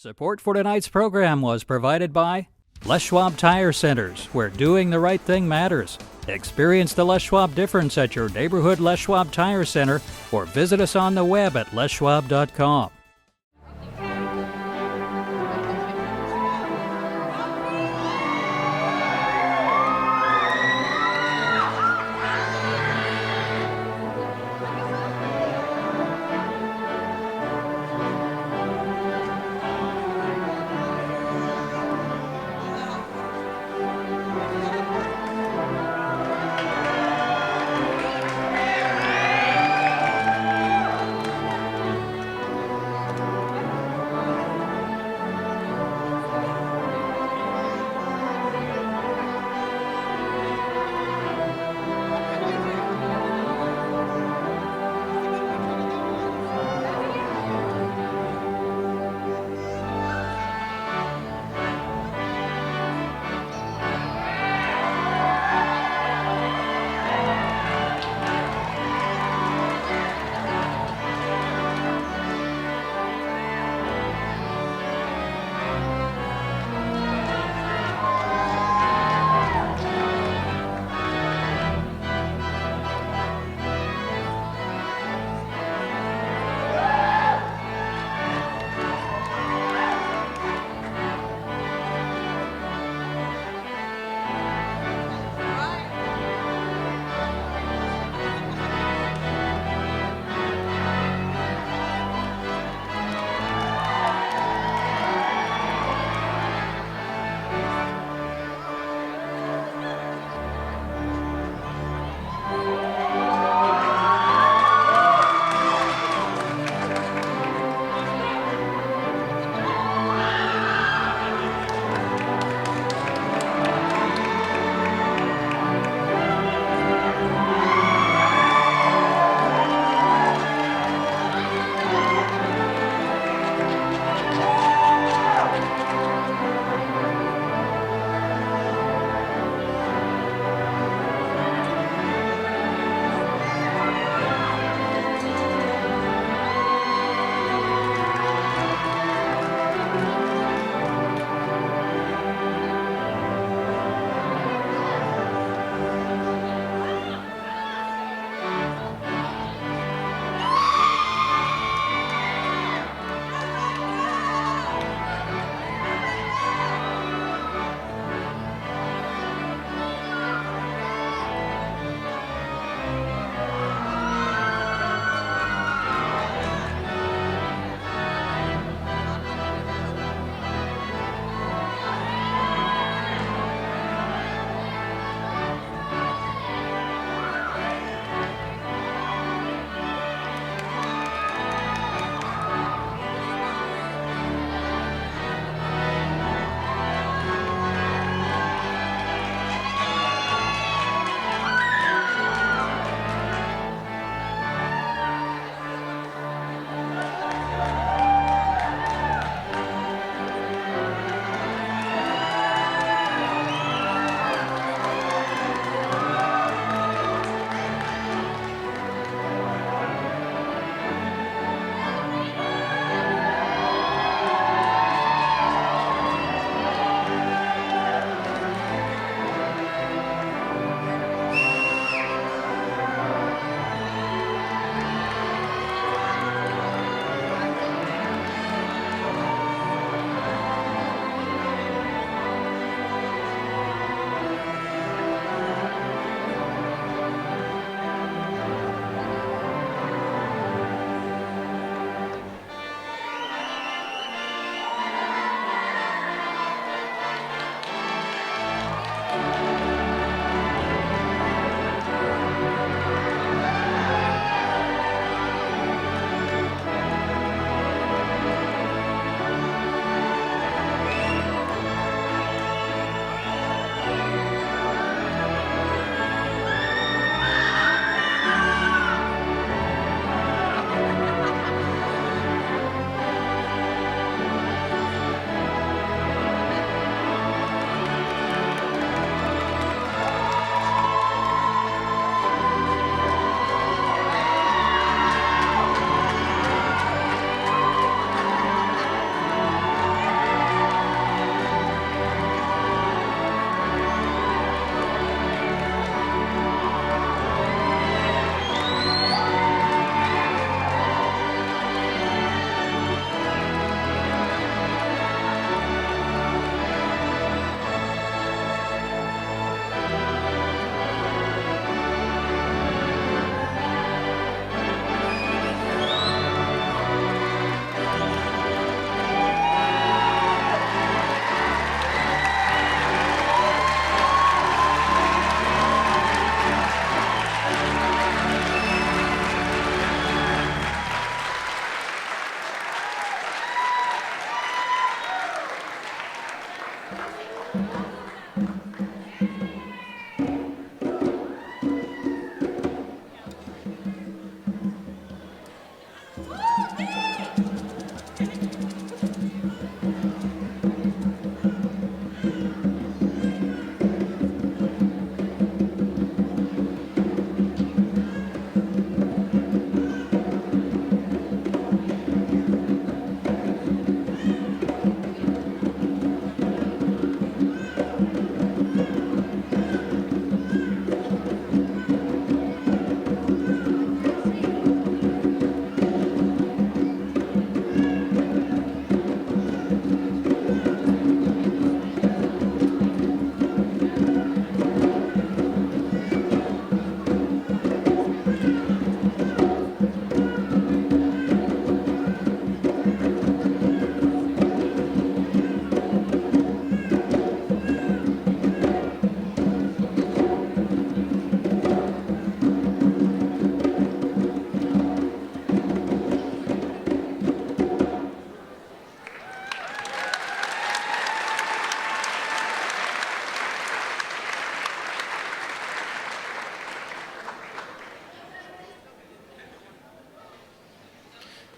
Support for tonight's program was provided by Les Schwab Tire Centers, where doing the right thing matters. Experience the Les Schwab difference at your neighborhood Les Schwab Tire Center or visit us on the web at leschwab.com.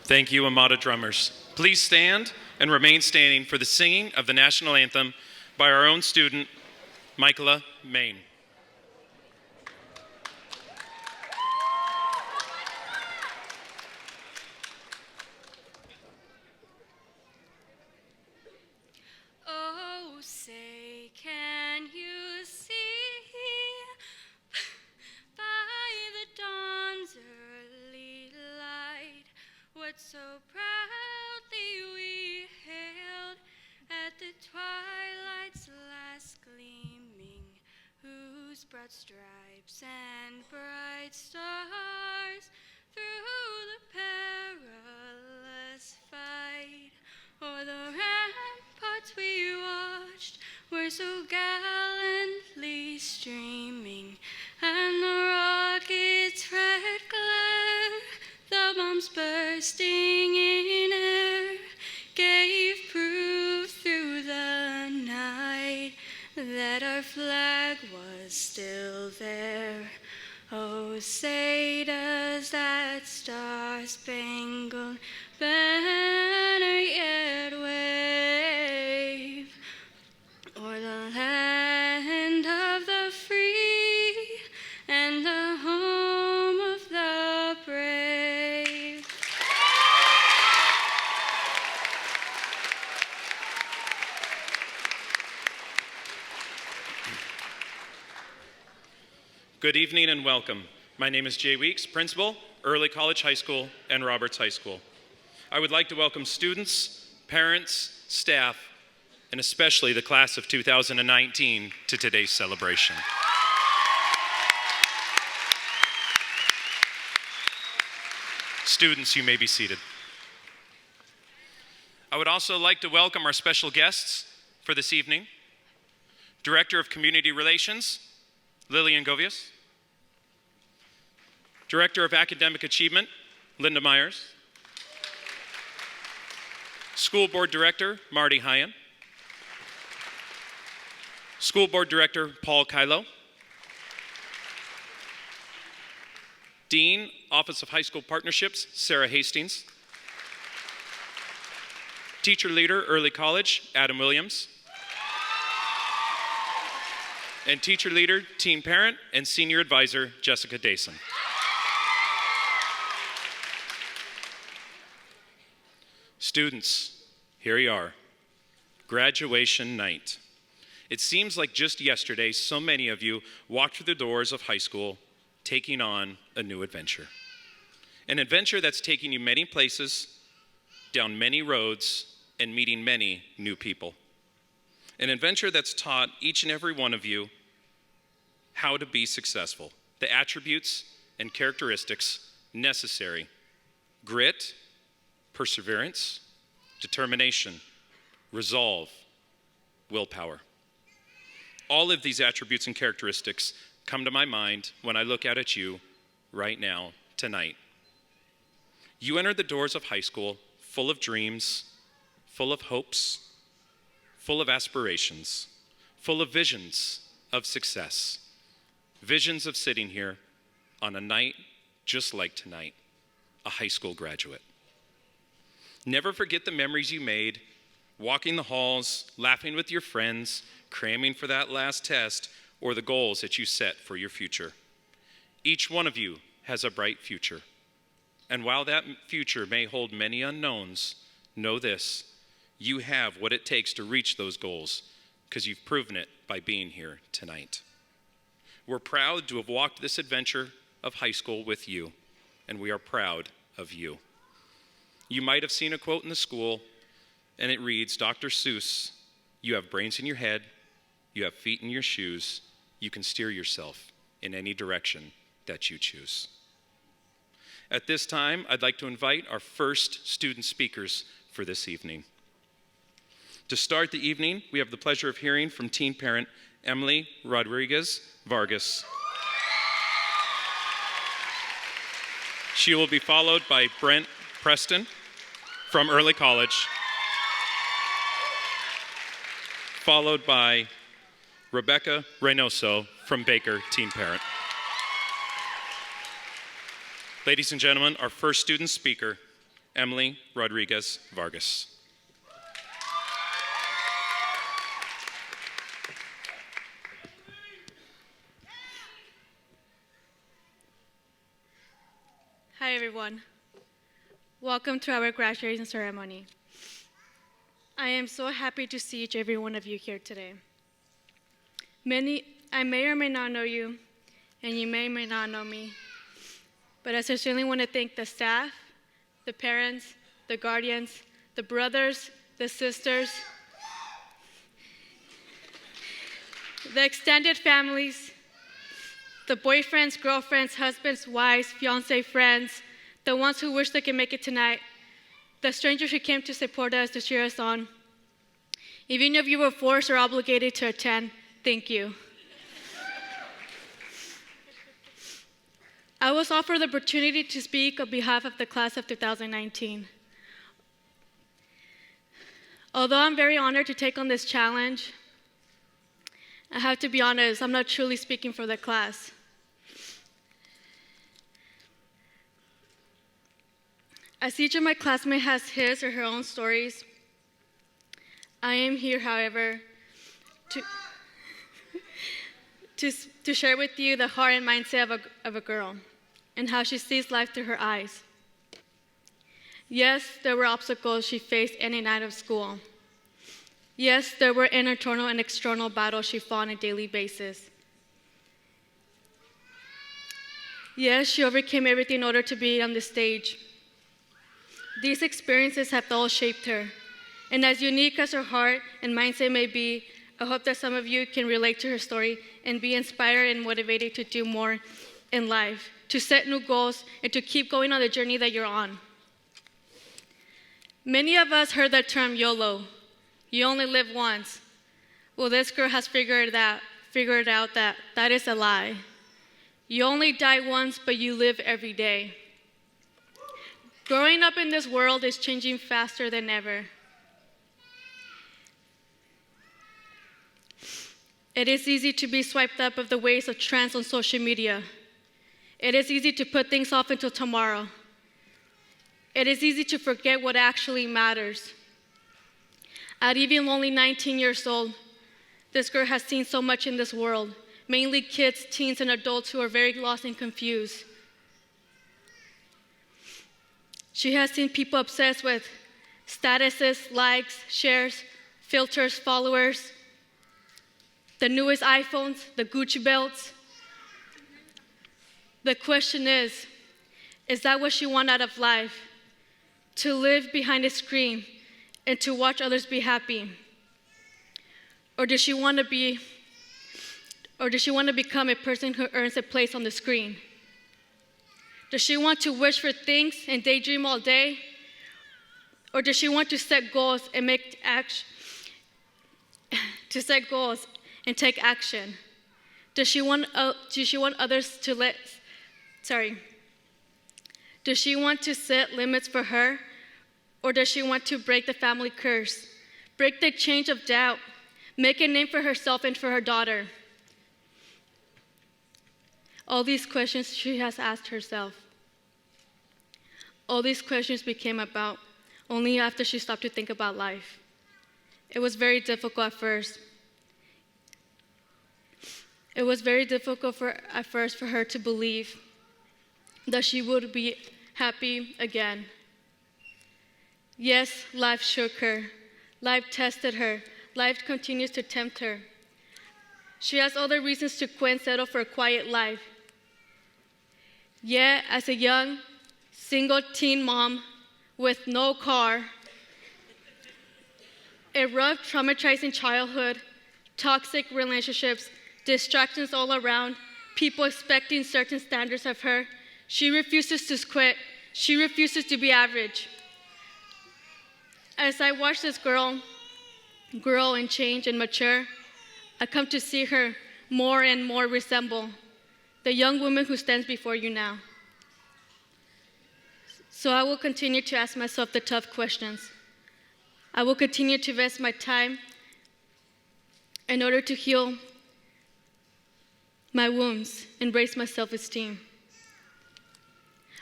Thank you, Amada drummers. Please stand and remain standing for the singing of the national anthem by our own student, Michaela Main. Oh, say, can you see by the dawn's early light what so proudly we hailed at the twilight's last gleaming, whose broad stripes and bright stars through the perilous fight o'er the ramparts we watched were so gallantly streaming, and the rockets' red glare, the bombs bursting in air, gave proof through the night that our flag was still there. Oh, say does that star-spangled banner yet wave o'er the land of the free and the home of the brave. Good evening and welcome. My name is Jay Weeks, Principal, Early College High School and Roberts High School. I would like to welcome students, parents, staff, and especially the class of 2019 to today's celebration. Students, you may be seated. I would also like to welcome our special guests for this evening. Director of Community Relations, Lillian Govius. Director of Academic Achievement, Linda Myers. School Board Director, Marty Hyan. School Board Director, Paul Kylo. Dean, Office of High School Partnerships, Sarah Hastings. Teacher Leader, Early College, Adam Williams. And Teacher Leader, Teen Parent, and Senior Advisor, Jessica Dason. Students, here you are. Graduation night. It seems like just yesterday, so many of you walked through the doors of high school, taking on a new adventure. An adventure that's taking you many places, down many roads, and meeting many new people. An adventure that's taught each and every one of you how to be successful, the attributes and characteristics necessary: grit, perseverance, determination, resolve, willpower. All of these attributes and characteristics come to my mind when I look out at you right now, tonight. You entered the doors of high school full of dreams, full of hopes, full of aspirations, full of visions of success, visions of sitting here on a night just like tonight, a high school graduate. Never forget the memories you made, walking the halls, laughing with your friends, cramming for that last test, or the goals that you set for your future. Each one of you has a bright future. And while that future may hold many unknowns, know this: you have what it takes to reach those goals, because you've proven it by being here tonight. We're proud to have walked this adventure of high school with you, and we are proud of you. You might have seen a quote in the school, and it reads, Dr. Seuss, you have brains in your head, you have feet in your shoes, you can steer yourself in any direction that you choose. At this time, I'd like to invite our first student speakers for this evening. To start the evening, we have the pleasure of hearing from teen parent Emily Rodriguez Vargas. She will be followed by Brent Preston from Early College, followed by Rebecca Reynoso from Baker Teen Parent. Ladies and gentlemen, our first student speaker, Emily Rodriguez Vargas. Hi, everyone. Welcome to our graduation ceremony. I am so happy to see each and every one of you here today. I may or may not know you, and you may or may not know me, but I certainly want to thank the staff, the parents, the guardians, the brothers, the sisters, the extended families, the boyfriends, girlfriends, husbands, wives, fiancé, friends, the ones who wish they could make it tonight, the strangers who came to support us, to cheer us on. Even if you were forced or obligated to attend, thank you. I was offered the opportunity to speak on behalf of the class of 2019. Although I'm very honored to take on this challenge, I have to be honest, I'm not truly speaking for the class. As each of my classmates has his or her own stories, I am here, however, to share with you the heart and mindset of a girl and how she sees life through her eyes. Yes, there were obstacles she faced any night of school. Yes, there were internal and external battles she fought on a daily basis. Yes, she overcame everything in order to be on the stage. These experiences have all shaped her. And as unique as her heart and mindset may be, I hope that some of you can relate to her story and be inspired and motivated to do more in life, to set new goals, and to keep going on the journey that you're on. Many of us heard that term YOLO, you only live once. Well, this girl has figured out that that is a lie. You only die once, but you live every day. Growing up in this world is changing faster than ever. It is easy to be swiped up of the waves of trends on social media. It is easy to put things off until tomorrow. It is easy to forget what actually matters. At even only 19 years old, this girl has seen so much in this world, mainly kids, teens, and adults who are very lost and confused. She has seen people obsessed with statuses, likes, shares, filters, followers, the newest iPhones, the Gucci belts. The question is that what she wants out of life? To live behind a screen and to watch others be happy? Or does she want to become a person who earns a place on the screen? Does she want to wish for things and daydream all day? Or does she want to set goals and take action? Does she want others to Does she want to set limits for her? Or does she want to break the family curse? Break the chains of doubt, make a name for herself and for her daughter? All these questions she has asked herself. All these questions became about only after she stopped to think about life. It was very difficult at first. It was very difficult at first for her to believe that she would be happy again. Yes, life shook her. Life tested her. Life continues to tempt her. She has all the reasons to quit and settle for a quiet life. Yet, as a young, single teen mom with no car, a rough, traumatizing childhood, toxic relationships, distractions all around, people expecting certain standards of her, she refuses to quit. She refuses to be average. As I watch this girl grow and change and mature, I come to see her more and more resemble the young woman who stands before you now. So I will continue to ask myself the tough questions. I will continue to invest my time in order to heal my wounds and raise my self-esteem.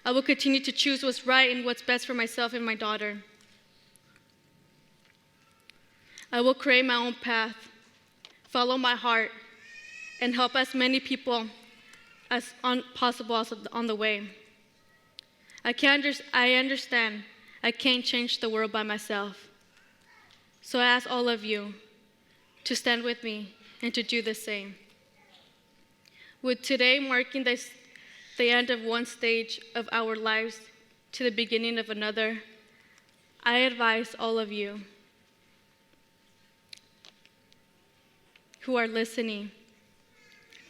I will continue to choose what's right and what's best for myself and my daughter. I will create my own path, follow my heart, and help as many people as possible on the way. I understand I can't change the world by myself. So I ask all of you to stand with me and to do the same. With today marking the end of one stage of our lives to the beginning of another, I advise all of you who are listening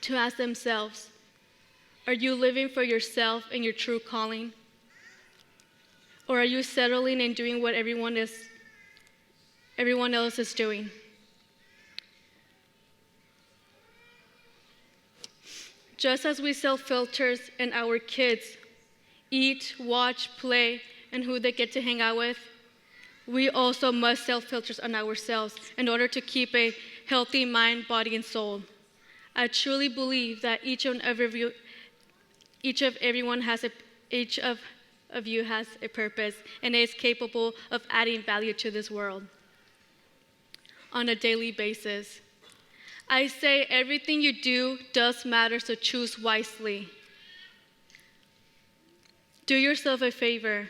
to ask themselves, are you living for yourself and your true calling? Or are you settling and doing what everyone else is doing? Just as we sell filters in our kids, eat, watch, play, and who they get to hang out with, we also must sell filters on ourselves in order to keep a healthy mind, body, and soul. I truly believe that each of you has a purpose and is capable of adding value to this world on a daily basis. I say everything you do does matter, so choose wisely. Do yourself a favor.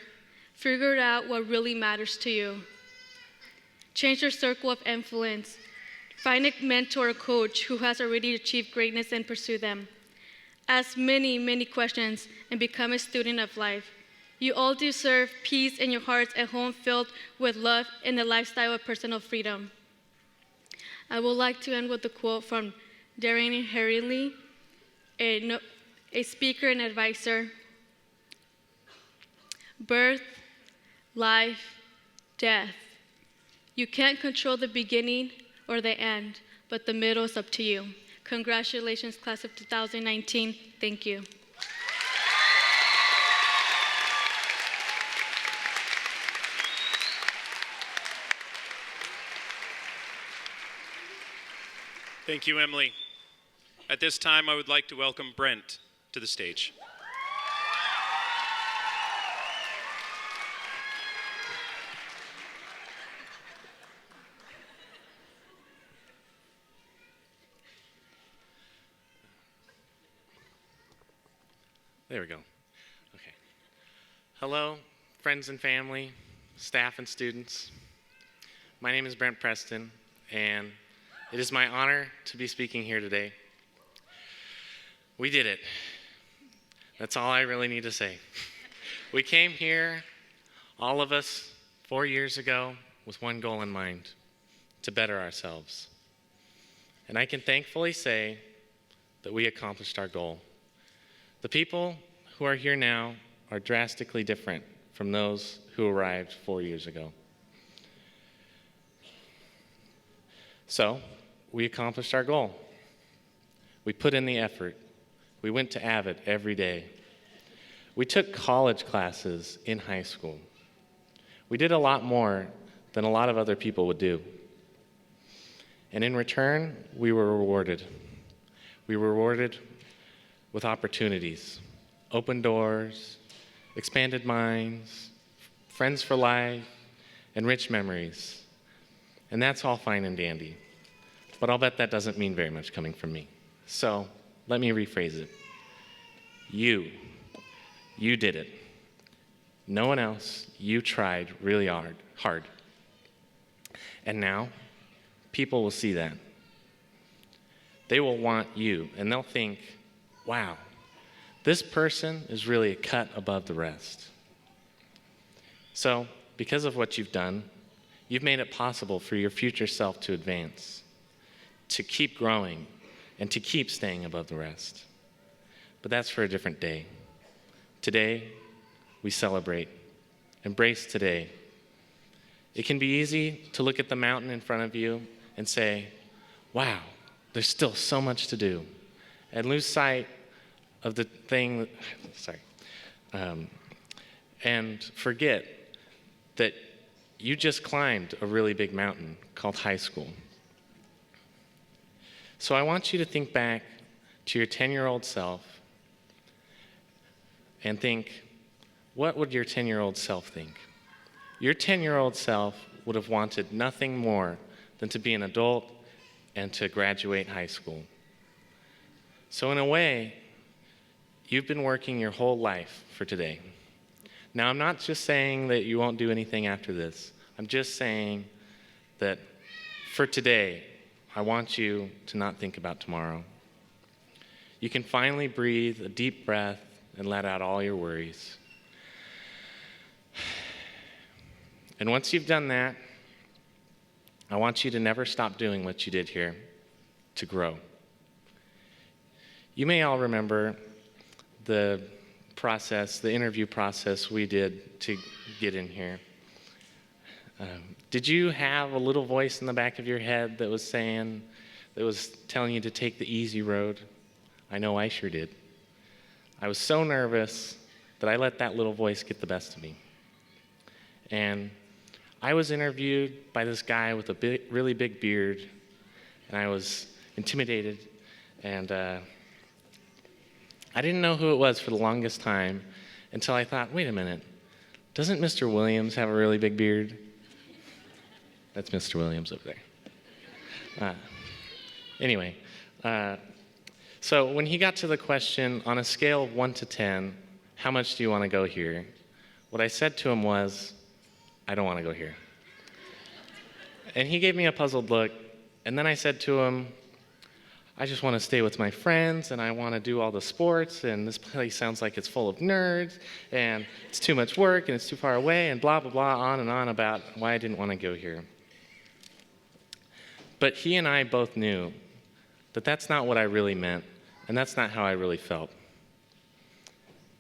Figure out what really matters to you. Change your circle of influence. Find a mentor or coach who has already achieved greatness and pursue them. Ask many, many questions and become a student of life. You all deserve peace in your hearts, a home filled with love, and a lifestyle of personal freedom. I would like to end with a quote from Darren Harley, a speaker and advisor. Birth, life, death. You can't control the beginning or the end, but the middle is up to you. Congratulations, class of 2019. Thank you. Thank you, Emily. At this time, I would like to welcome Brent to the stage. There we go. Okay. Hello, friends and family, staff and students. My name is Brent Preston, and it is my honor to be speaking here today. We did it. That's all I really need to say. We came here, all of us, 4 years ago, with one goal in mind, to better ourselves. And I can thankfully say that we accomplished our goal. The people who are here now are drastically different from those who arrived 4 years ago. So, we accomplished our goal. We put in the effort. We went to Avid every day. We took college classes in high school. We did a lot more than a lot of other people would do. And in return, we were rewarded. We were rewarded with opportunities, open doors, expanded minds, friends for life, and rich memories. And that's all fine and dandy. But I'll bet that doesn't mean very much coming from me. So let me rephrase it. You did it. No one else. You tried really hard. And now, people will see that. They will want you, and they'll think, wow, this person is really a cut above the rest. So, because of what you've done, you've made it possible for your future self to advance, to keep growing, and to keep staying above the rest. But that's for a different day. Today, we celebrate. Embrace today. It can be easy to look at the mountain in front of you and say, wow, there's still so much to do, and lose sight of the thing, and forget that you just climbed a really big mountain called high school. So I want you to think back to your 10-year-old self and think, what would your 10-year-old self think? Your 10-year-old self would have wanted nothing more than to be an adult and to graduate high school. So in a way, you've been working your whole life for today. Now, I'm not just saying that you won't do anything after this. I'm just saying that for today, I want you to not think about tomorrow. You can finally breathe a deep breath and let out all your worries. And once you've done that, I want you to never stop doing what you did here to grow. You may all remember the interview process we did to get in here. Did you have a little voice in the back of your head that was telling you to take the easy road? I know I sure did. I was so nervous that I let that little voice get the best of me. And I was interviewed by this guy with a really big beard, and I was intimidated, and I didn't know who it was for the longest time until I thought, wait a minute, doesn't Mr. Williams have a really big beard? That's Mr. Williams over there. Anyway, so when he got to the question, on a scale of 1 to 10, how much do you want to go here? What I said to him was, I don't want to go here. And he gave me a puzzled look, and then I said to him, I just want to stay with my friends, and I want to do all the sports, and this place sounds like it's full of nerds, and it's too much work, and it's too far away, and blah, blah, blah, on and on about why I didn't want to go here. But he and I both knew that that's not what I really meant, and that's not how I really felt.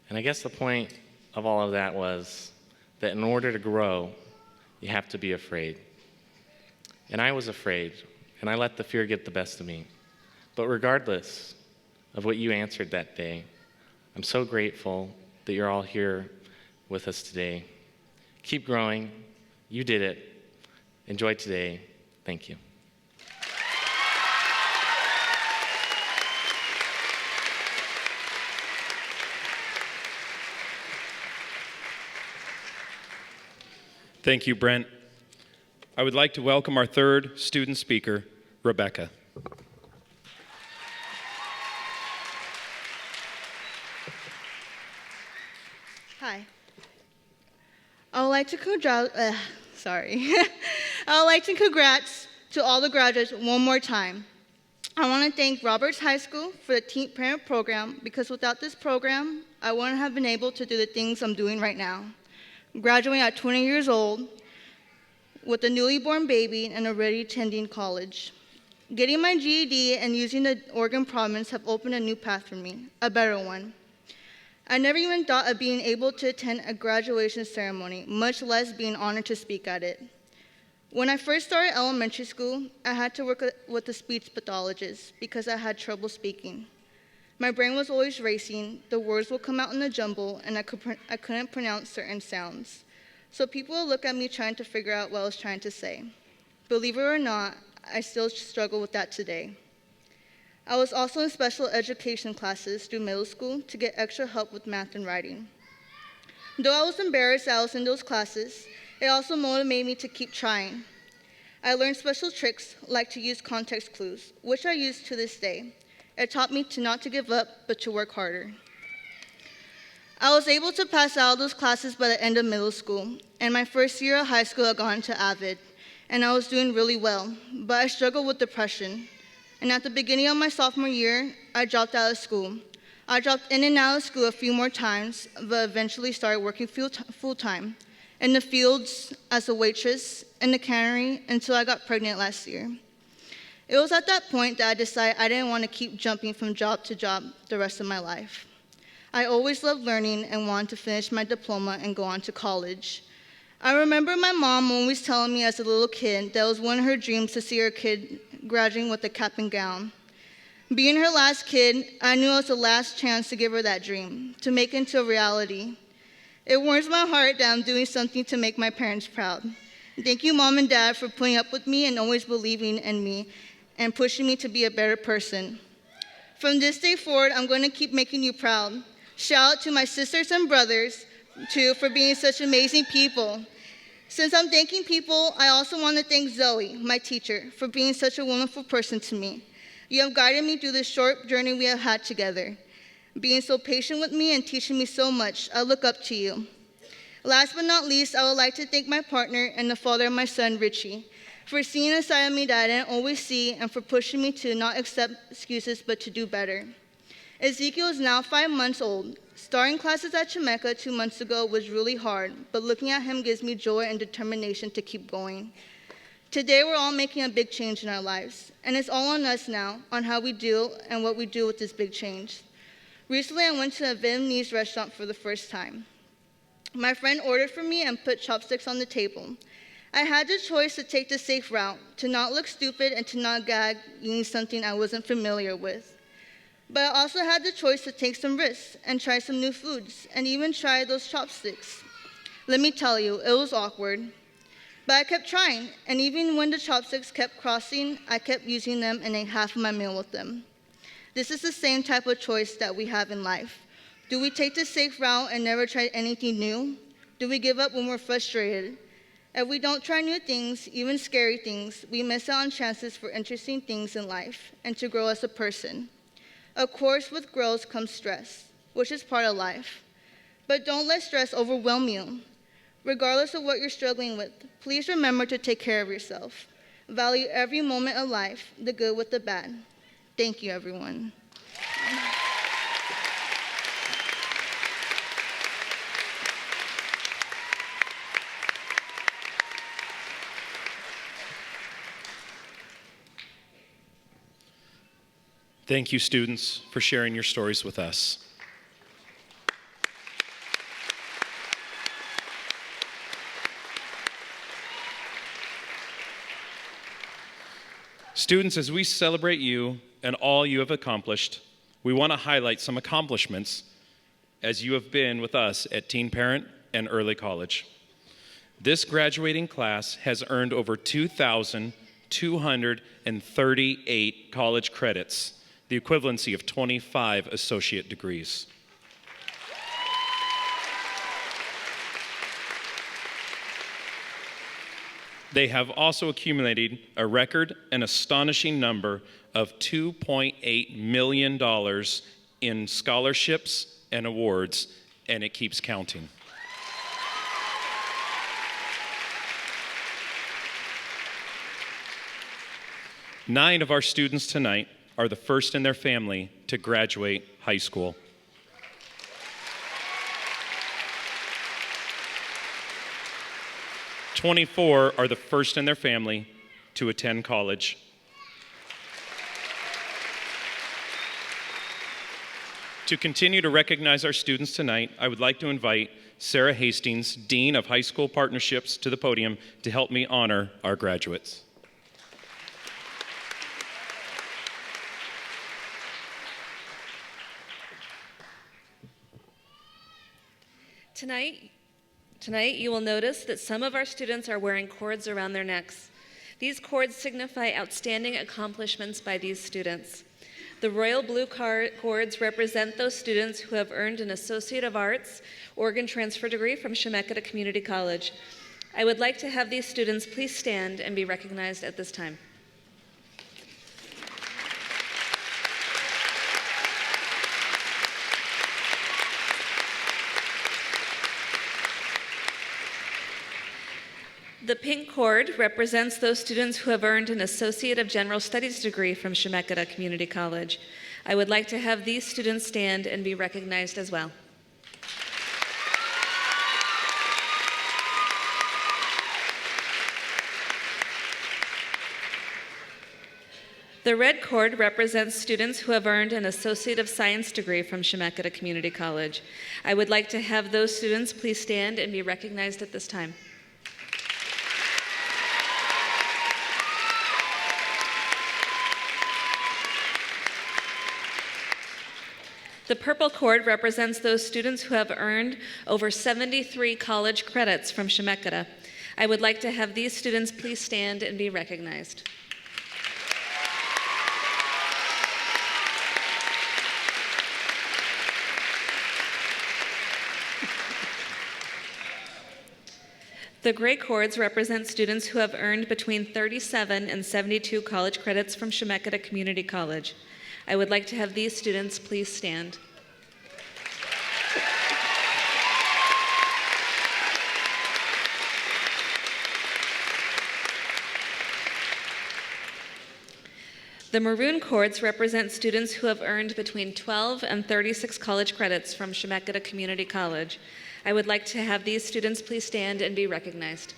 And I guess the point of all of that was that in order to grow, you have to be afraid. And I was afraid, and I let the fear get the best of me. But regardless of what you answered that day, I'm so grateful that you're all here with us today. Keep growing. You did it. Enjoy today. Thank you. Thank you, Brent. I would like to welcome our third student speaker, Rebecca. Hi. I would like to congrats to all the graduates one more time. I want to thank Roberts High School for the Teen Parent Program, because without this program, I wouldn't have been able to do the things I'm doing right now. Graduating at 20 years old with a newly born baby and already attending college. Getting my GED and using the Oregon Promise have opened a new path for me, a better one. I never even thought of being able to attend a graduation ceremony, much less being honored to speak at it. When I first started elementary school, I had to work with a speech pathologist because I had trouble speaking. My brain was always racing, the words would come out in a jumble, and I couldn't pronounce certain sounds. So people would look at me trying to figure out what I was trying to say. Believe it or not, I still struggle with that today. I was also in special education classes through middle school to get extra help with math and writing. Though I was embarrassed that I was in those classes, it also motivated me to keep trying. I learned special tricks like to use context clues, which I use to this day. It taught me not to give up, but to work harder. I was able to pass out of those classes by the end of middle school, and my first year of high school I got into AVID, and I was doing really well, but I struggled with depression. And at the beginning of my sophomore year, I dropped out of school. I dropped in and out of school a few more times, but eventually started working full-time in the fields as a waitress in the cannery until I got pregnant last year. It was at that point that I decided I didn't want to keep jumping from job to job the rest of my life. I always loved learning and wanted to finish my diploma and go on to college. I remember my mom always telling me as a little kid that it was one of her dreams to see her kid graduating with a cap and gown. Being her last kid, I knew it was the last chance to give her that dream, to make it into a reality. It warms my heart that I'm doing something to make my parents proud. Thank you, Mom and Dad, for putting up with me and always believing in me and pushing me to be a better person. From this day forward, I'm going to keep making you proud. Shout out to my sisters and brothers, too, for being such amazing people. Since I'm thanking people, I also want to thank Zoe, my teacher, for being such a wonderful person to me. You have guided me through this short journey we have had together. Being so patient with me and teaching me so much, I look up to you. Last but not least, I would like to thank my partner and the father of my son, Richie, for seeing a side of me that I didn't always see and for pushing me to not accept excuses but to do better. Ezekiel is now 5 months old. Starting classes at Chemekka 2 months ago was really hard, but looking at him gives me joy and determination to keep going. Today, we're all making a big change in our lives, and it's all on us now, on how we do and what we do with this big change. Recently, I went to a Vietnamese restaurant for the first time. My friend ordered for me and put chopsticks on the table. I had the choice to take the safe route, to not look stupid and to not gag eating something I wasn't familiar with. But I also had the choice to take some risks and try some new foods, and even try those chopsticks. Let me tell you, it was awkward. But I kept trying, and even when the chopsticks kept crossing, I kept using them and ate half of my meal with them. This is the same type of choice that we have in life. Do we take the safe route and never try anything new? Do we give up when we're frustrated? If we don't try new things, even scary things, we miss out on chances for interesting things in life and to grow as a person. Of course, with growth comes stress, which is part of life. But don't let stress overwhelm you. Regardless of what you're struggling with, please remember to take care of yourself. Value every moment of life, the good with the bad. Thank you, everyone. Thank you, students, for sharing your stories with us. Students, as we celebrate you and all you have accomplished, we want to highlight some accomplishments as you have been with us at Teen Parent and Early College. This graduating class has earned over 2,238 college credits, the equivalency of 25 associate degrees. They have also accumulated a record and astonishing number of $2.8 million in scholarships and awards, and it keeps counting. Nine of our students tonight are the first in their family to graduate high school. "24 are the first in their family to attend college. To continue to recognize our students tonight, I would like to invite Sarah Hastings, Dean of High School Partnerships, to the podium to help me honor our graduates. Tonight, you will notice that some of our students are wearing cords around their necks. These cords signify outstanding accomplishments by these students. The royal blue cords represent those students who have earned an Associate of Arts organ transfer degree from Chemeketa Community College. I would like to have these students please stand and be recognized at this time. The pink cord represents those students who have earned an Associate of General Studies degree from Chemeketa Community College. I would like to have these students stand and be recognized as well. The red cord represents students who have earned an Associate of Science degree from Chemeketa Community College. I would like to have those students please stand and be recognized at this time. The purple cord represents those students who have earned over 73 college credits from Chemeketa. I would like to have these students please stand and be recognized. The gray cords represent students who have earned between 37 and 72 college credits from Chemeketa Community College. I would like to have these students please stand. The maroon cords represent students who have earned between 12 and 36 college credits from Chemeketa Community College. I would like to have these students please stand and be recognized.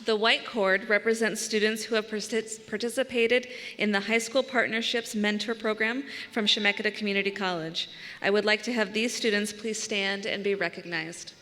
The white cord represents students who have participated in the High School Partnerships Mentor Program from Chemeketa Community College. I would like to have these students please stand and be recognized.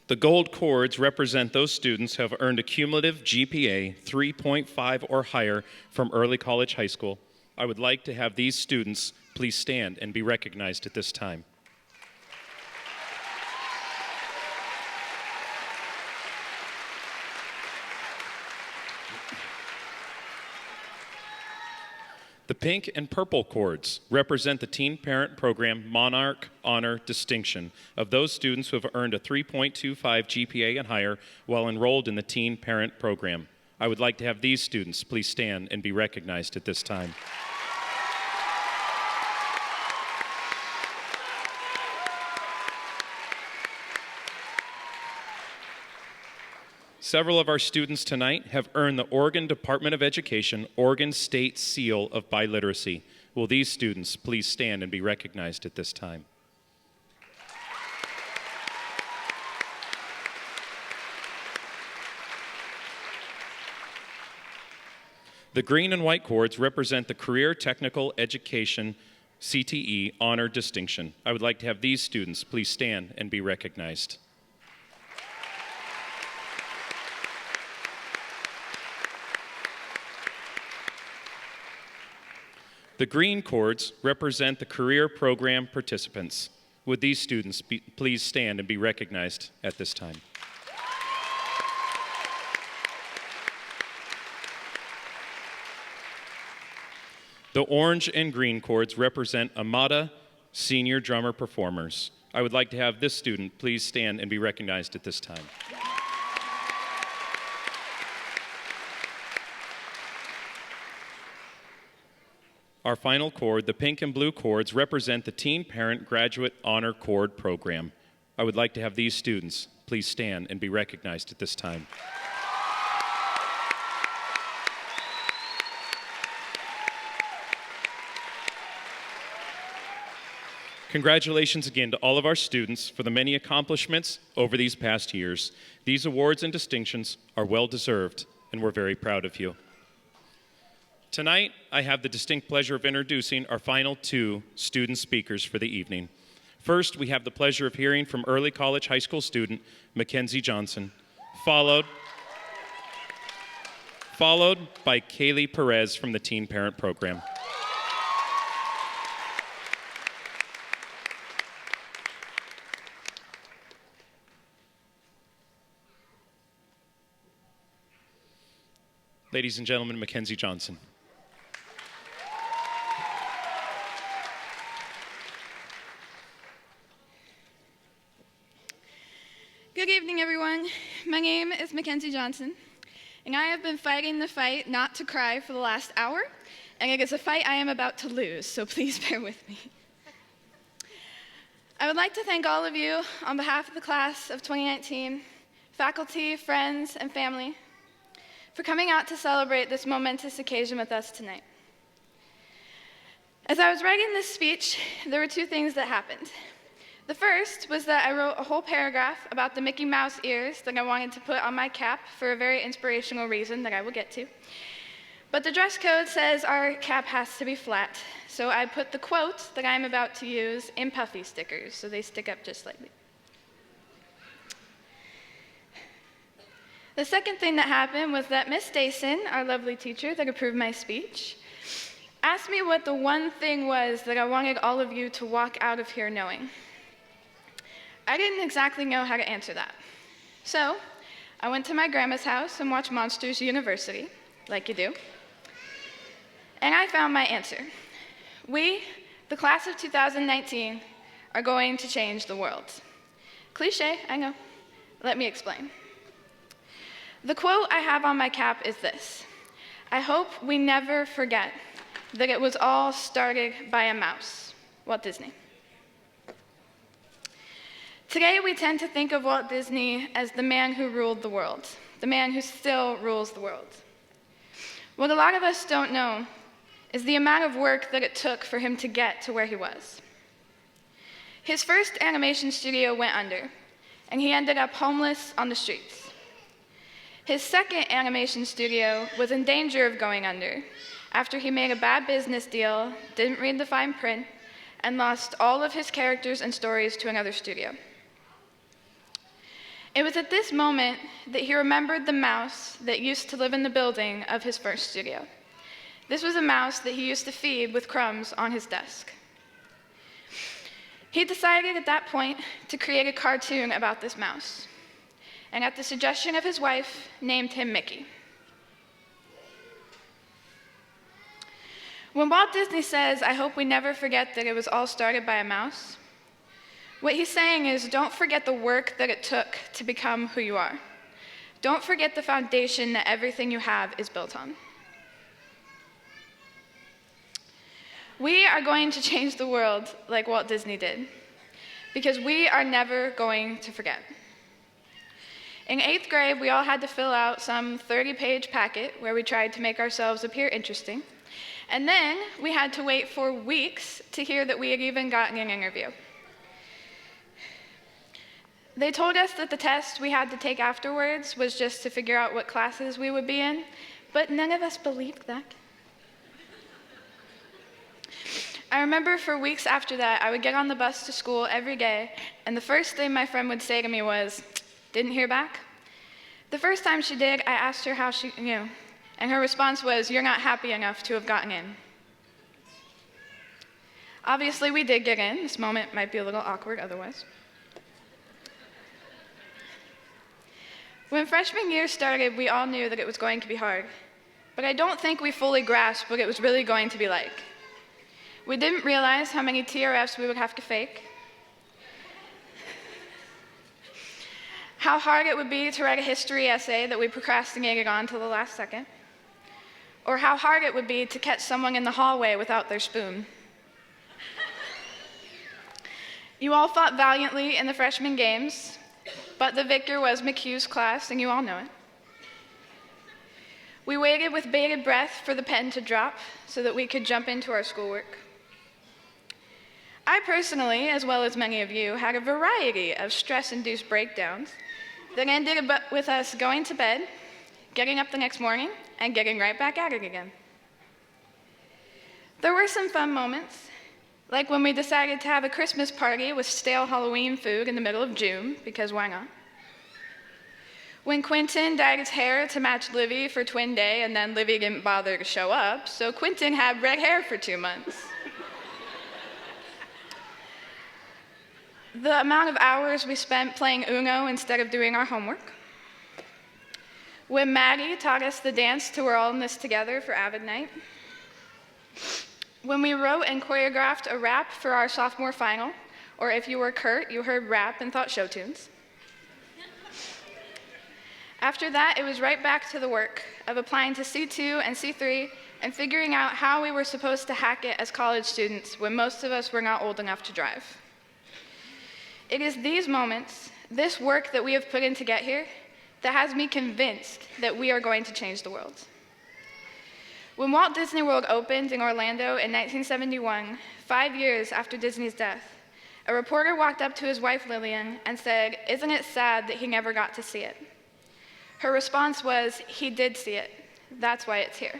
The gold cords represent those students who have earned a cumulative GPA 3.5 or higher from Early College High School. I would like to have these students please stand and be recognized at this time. The pink and purple cords represent the Teen Parent Program Monarch Honor Distinction of those students who have earned a 3.25 GPA and higher while enrolled in the Teen Parent Program. I would like to have these students please stand and be recognized at this time. Several of our students tonight have earned the Oregon Department of Education Oregon State Seal of Biliteracy. Will these students please stand and be recognized at this time? The green and white cords represent the Career Technical Education CTE Honor Distinction. I would like to have these students please stand and be recognized. The green cords represent the career program participants. Would these students please stand and be recognized at this time? The orange and green cords represent Amada senior drummer performers. I would like to have this student please stand and be recognized at this time. Our final cord, the pink and blue cords, represent the Teen Parent Graduate Honor Cord Program. I would like to have these students please stand and be recognized at this time. Congratulations again to all of our students for the many accomplishments over these past years. These awards and distinctions are well deserved, and we're very proud of you. Tonight, I have the distinct pleasure of introducing our final two student speakers for the evening. First, we have the pleasure of hearing from early college high school student Mackenzie Johnson, followed by Kaylee Perez from the Teen Parent Program. Ladies and gentlemen, Mackenzie Johnson. Good evening, everyone. My name is Mackenzie Johnson, and I have been fighting the fight not to cry for the last hour, and it is a fight I am about to lose, so please bear with me. I would like to thank all of you on behalf of the class of 2019, faculty, friends, and family, for coming out to celebrate this momentous occasion with us tonight. As I was writing this speech, there were two things that happened. The first was that I wrote a whole paragraph about the Mickey Mouse ears that I wanted to put on my cap for a very inspirational reason that I will get to. But the dress code says our cap has to be flat, so I put the quote that I'm about to use in puffy stickers, so they stick up just slightly. The second thing that happened was that Miss Dayson, our lovely teacher that approved my speech, asked me what the one thing was that I wanted all of you to walk out of here knowing. I didn't exactly know how to answer that. So I went to my grandma's house and watched Monsters University, like you do. And I found my answer. We, the class of 2019, are going to change the world. Cliche, I know. Let me explain. The quote I have on my cap is this: I hope we never forget that it was all started by a mouse. Walt Disney. Today, we tend to think of Walt Disney as the man who ruled the world, the man who still rules the world. What a lot of us don't know is the amount of work that it took for him to get to where he was. His first animation studio went under, and he ended up homeless on the streets. His second animation studio was in danger of going under after he made a bad business deal, didn't read the fine print, and lost all of his characters and stories to another studio. It was at this moment that he remembered the mouse that used to live in the building of his first studio. This was a mouse that he used to feed with crumbs on his desk. He decided at that point to create a cartoon about this mouse, and at the suggestion of his wife, named him Mickey. When Walt Disney says, I hope we never forget that it was all started by a mouse, what he's saying is, don't forget the work that it took to become who you are. Don't forget the foundation that everything you have is built on. We are going to change the world like Walt Disney did, because we are never going to forget. In 8th grade, we all had to fill out some 30-page packet where we tried to make ourselves appear interesting, and then we had to wait for weeks to hear that we had even gotten an interview. They told us that the test we had to take afterwards was just to figure out what classes we would be in, but none of us believed that. I remember for weeks after that, I would get on the bus to school every day, and the first thing my friend would say to me was, "Didn't hear back?" The first time she did, I asked her how she knew, and her response was, "You're not happy enough to have gotten in." Obviously, we did get in. This moment might be a little awkward otherwise. When freshman year started, we all knew that it was going to be hard, but I don't think we fully grasped what it was really going to be like. We didn't realize how many TRFs we would have to fake, how hard it would be to write a history essay that we procrastinated on till the last second, or how hard it would be to catch someone in the hallway without their spoon. You all fought valiantly in the freshman games, but the victor was McHugh's class, and you all know it. We waited with bated breath for the pen to drop so that we could jump into our schoolwork. I personally, as well as many of you, had a variety of stress-induced breakdowns that ended with us going to bed, getting up the next morning, and getting right back at it again. There were some fun moments, like when we decided to have a Christmas party with stale Halloween food in the middle of June, because why not? When Quentin dyed his hair to match Livy for Twin Day, and then Livy didn't bother to show up, so Quentin had red hair for 2 months. The amount of hours we spent playing Uno instead of doing our homework. When Maddie taught us the dance to We're All in This Together for Avid Night. When we wrote and choreographed a rap for our sophomore final, or if you were Kurt, you heard rap and thought show tunes. After that, it was right back to the work of applying to C2 and C3 and figuring out how we were supposed to hack it as college students when most of us were not old enough to drive. It is these moments, this work that we have put in to get here, that has me convinced that we are going to change the world. When Walt Disney World opened in Orlando in 1971, 5 years after Disney's death, a reporter walked up to his wife Lillian and said, "Isn't it sad that he never got to see it?" Her response was, "He did see it. That's why it's here."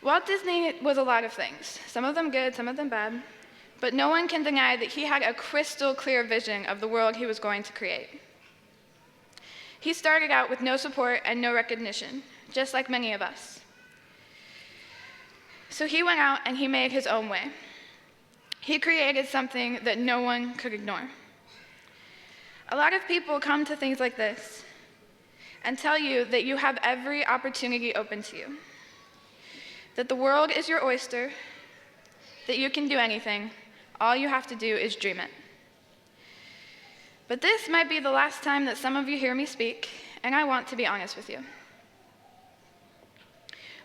Walt Disney was a lot of things, some of them good, some of them bad, but no one can deny that he had a crystal clear vision of the world he was going to create. He started out with no support and no recognition, just like many of us. So he went out and he made his own way. He created something that no one could ignore. A lot of people come to things like this and tell you that you have every opportunity open to you, that the world is your oyster, that you can do anything, all you have to do is dream it. But this might be the last time that some of you hear me speak, and I want to be honest with you.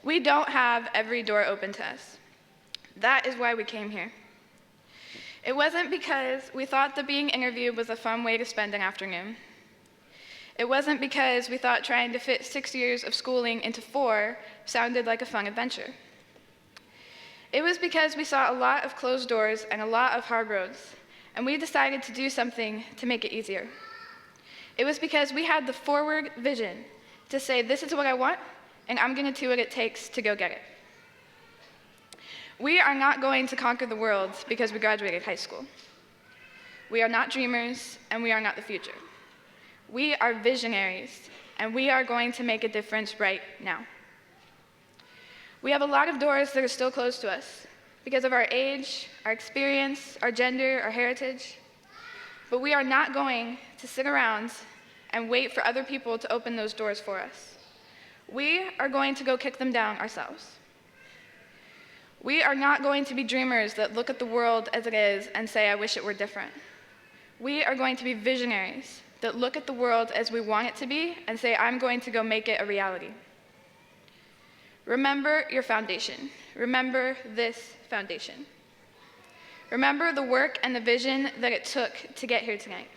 We don't have every door open to us. That is why we came here. It wasn't because we thought that being interviewed was a fun way to spend an afternoon. It wasn't because we thought trying to fit 6 years of schooling into 4 sounded like a fun adventure. It was because we saw a lot of closed doors and a lot of hard roads, and we decided to do something to make it easier. It was because we had the forward vision to say, this is what I want, and I'm going to do what it takes to go get it. We are not going to conquer the world because we graduated high school. We are not dreamers, and we are not the future. We are visionaries, and we are going to make a difference right now. We have a lot of doors that are still closed to us because of our age, our experience, our gender, our heritage. But we are not going to sit around and wait for other people to open those doors for us. We are going to go kick them down ourselves. We are not going to be dreamers that look at the world as it is and say, I wish it were different. We are going to be visionaries that look at the world as we want it to be and say, I'm going to go make it a reality. Remember your foundation. Remember this foundation. Remember the work and the vision that it took to get here tonight.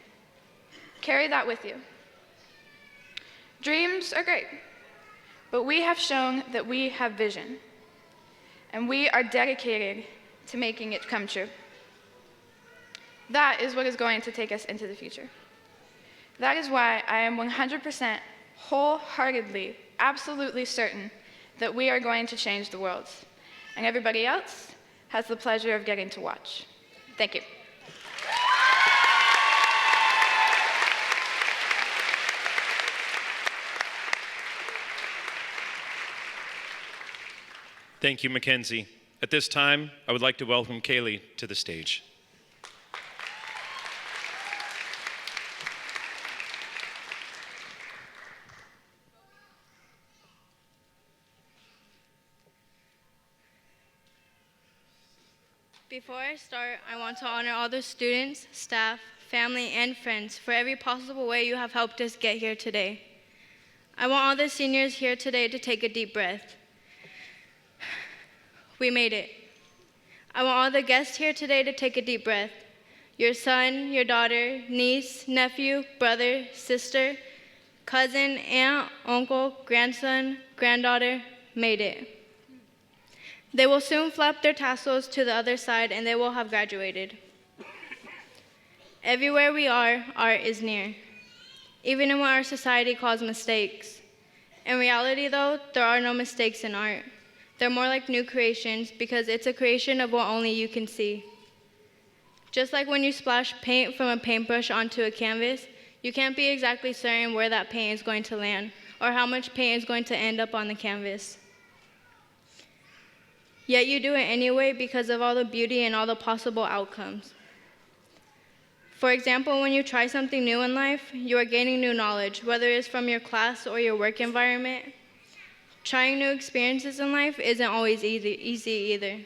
Carry that with you. Dreams are great, but we have shown that we have vision, and we are dedicated to making it come true. That is what is going to take us into the future. That is why I am 100% wholeheartedly, absolutely certain that we are going to change the world, and everybody else has the pleasure of getting to watch. Thank you. Thank you, Mackenzie. At this time, I would like to welcome Kaylee to the stage. Before I start, I want to honor all the students, staff, family, and friends for every possible way you have helped us get here today. I want all the seniors here today to take a deep breath. We made it. I want all the guests here today to take a deep breath. Your son, your daughter, niece, nephew, brother, sister, cousin, aunt, uncle, grandson, granddaughter made it. They will soon flap their tassels to the other side and they will have graduated. Everywhere we are, art is near, even in what our society calls mistakes. In reality, though, there are no mistakes in art. They're more like new creations because it's a creation of what only you can see. Just like when you splash paint from a paintbrush onto a canvas, you can't be exactly certain where that paint is going to land or how much paint is going to end up on the canvas. Yet you do it anyway because of all the beauty and all the possible outcomes. For example, when you try something new in life, you are gaining new knowledge, whether it's from your class or your work environment. Trying new experiences in life isn't always easy either.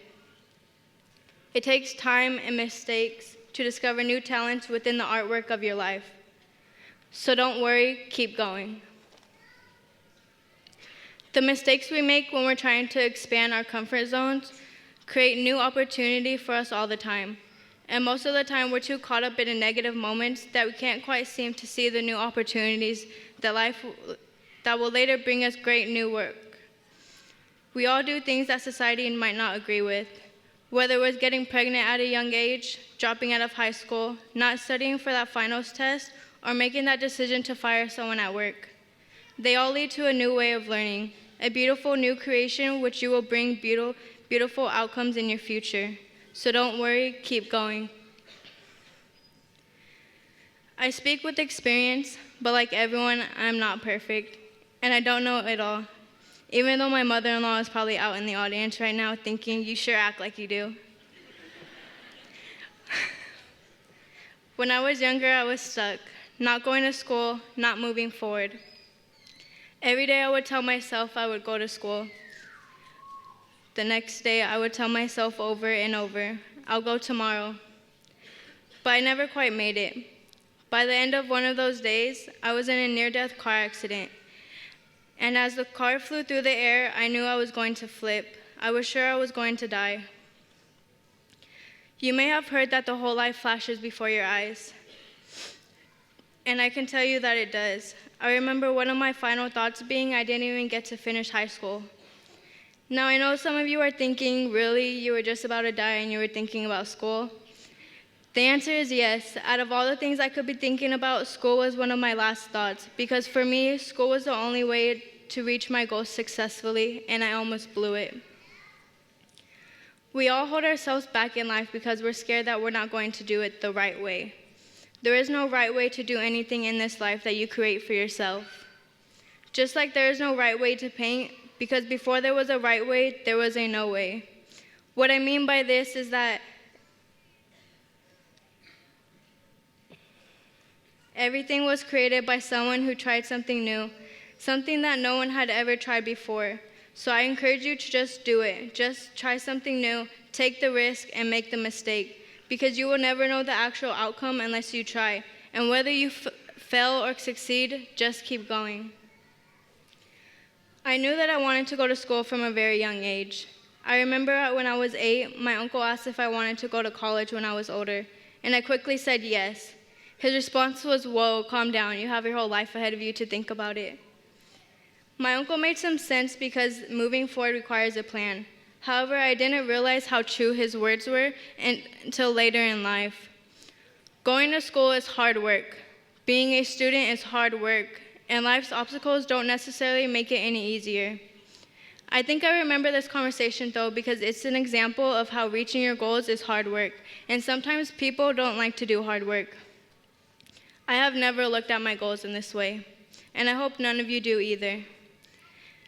It takes time and mistakes to discover new talents within the artwork of your life. So don't worry, keep going. The mistakes we make when we're trying to expand our comfort zones create new opportunity for us all the time. And most of the time, we're too caught up in the negative moments that we can't quite seem to see the new opportunities that will later bring us great new work. We all do things that society might not agree with, whether it was getting pregnant at a young age, dropping out of high school, not studying for that finals test, or making that decision to fire someone at work. They all lead to a new way of learning, a beautiful new creation which you will bring beautiful outcomes in your future. So don't worry, keep going. I speak with experience, but like everyone, I'm not perfect, and I don't know it all. Even though my mother-in-law is probably out in the audience right now thinking, you sure act like you do. When I was younger, I was stuck, not going to school, not moving forward. Every day I would tell myself I would go to school. The next day I would tell myself over and over, I'll go tomorrow. But I never quite made it. By the end of one of those days, I was in a near-death car accident. And as the car flew through the air, I knew I was going to flip. I was sure I was going to die. You may have heard that the whole life flashes before your eyes. And I can tell you that it does. I remember one of my final thoughts being I didn't even get to finish high school. Now I know some of you are thinking, really, you were just about to die and you were thinking about school? The answer is yes. Out of all the things I could be thinking about, school was one of my last thoughts, because for me, school was the only way to reach my goals successfully, and I almost blew it. We all hold ourselves back in life because we're scared that we're not going to do it the right way. There is no right way to do anything in this life that you create for yourself. Just like there is no right way to paint, because before there was a right way, there was a no way. What I mean by this is that everything was created by someone who tried something new, something that no one had ever tried before. So I encourage you to just do it. Just try something new, take the risk, and make the mistake, because you will never know the actual outcome unless you try. And whether you fail or succeed, just keep going. I knew that I wanted to go to school from a very young age. I remember when I was 8, my uncle asked if I wanted to go to college when I was older, and I quickly said yes. His response was, "Whoa, calm down, you have your whole life ahead of you to think about it." My uncle made some sense because moving forward requires a plan. However, I didn't realize how true his words were until later in life. Going to school is hard work. Being a student is hard work, and life's obstacles don't necessarily make it any easier. I think I remember this conversation though because it's an example of how reaching your goals is hard work, and sometimes people don't like to do hard work. I have never looked at my goals in this way, and I hope none of you do either.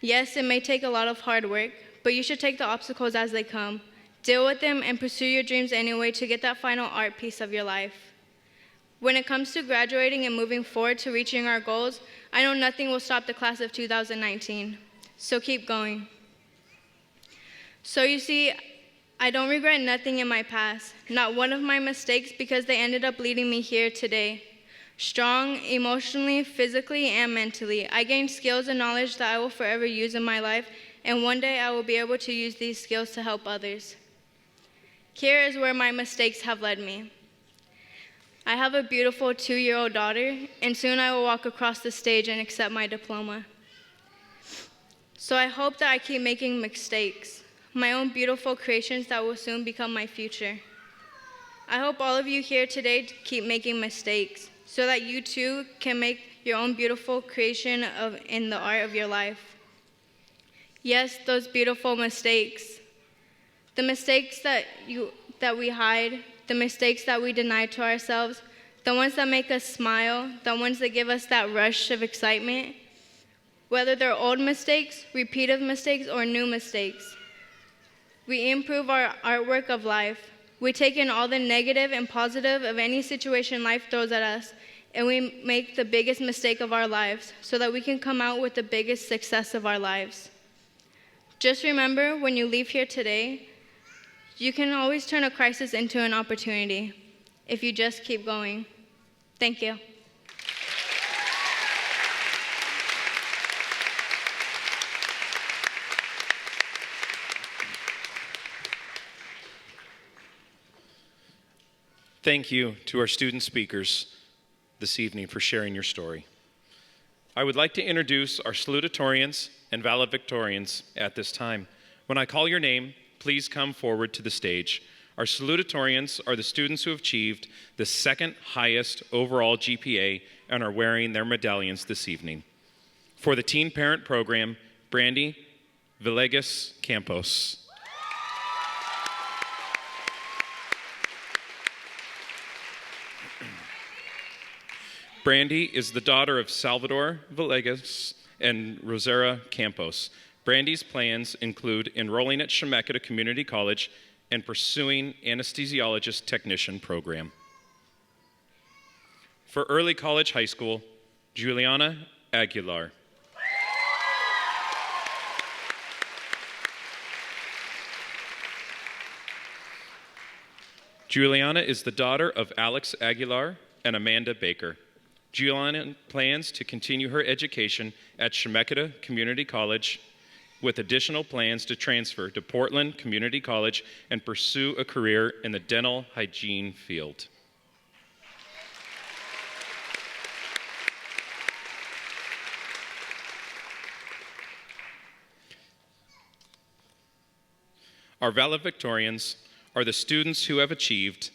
Yes, it may take a lot of hard work, but you should take the obstacles as they come, deal with them, and pursue your dreams anyway to get that final art piece of your life. When it comes to graduating and moving forward to reaching our goals, I know nothing will stop the class of 2019, so keep going. So you see, I don't regret nothing in my past, not one of my mistakes, because they ended up leading me here today. Strong, emotionally, physically, and mentally, I gained skills and knowledge that I will forever use in my life, and one day I will be able to use these skills to help others. Here is where my mistakes have led me. I have a beautiful 2-year-old daughter, and soon I will walk across the stage and accept my diploma. So I hope that I keep making mistakes, my own beautiful creations that will soon become my future. I hope all of you here today keep making mistakes, so that you too can make your own beautiful creation in the art of your life. Yes, those beautiful mistakes. The mistakes that we hide, the mistakes that we deny to ourselves, the ones that make us smile, the ones that give us that rush of excitement, whether they're old mistakes, repeated mistakes, or new mistakes. We improve our artwork of life. We take in all the negative and positive of any situation life throws at us, and we make the biggest mistake of our lives so that we can come out with the biggest success of our lives. Just remember, when you leave here today, you can always turn a crisis into an opportunity if you just keep going. Thank you. Thank you to our student speakers this evening for sharing your story. I would like to introduce our salutatorians and valedictorians at this time. When I call your name, please come forward to the stage. Our salutatorians are the students who have achieved the second highest overall GPA and are wearing their medallions this evening. For the Teen Parent Program, Brandy Villegas Campos. Brandy is the daughter of Salvador Villegas and Rosera Campos. Brandy's plans include enrolling at Chemeketa Community College and pursuing anesthesiologist technician program. For Early College High School, Juliana Aguilar. Juliana is the daughter of Alex Aguilar and Amanda Baker. Juliana plans to continue her education at Chemeketa Community College with additional plans to transfer to Portland Community College and pursue a career in the dental hygiene field. Our valedictorians are the students who have achieved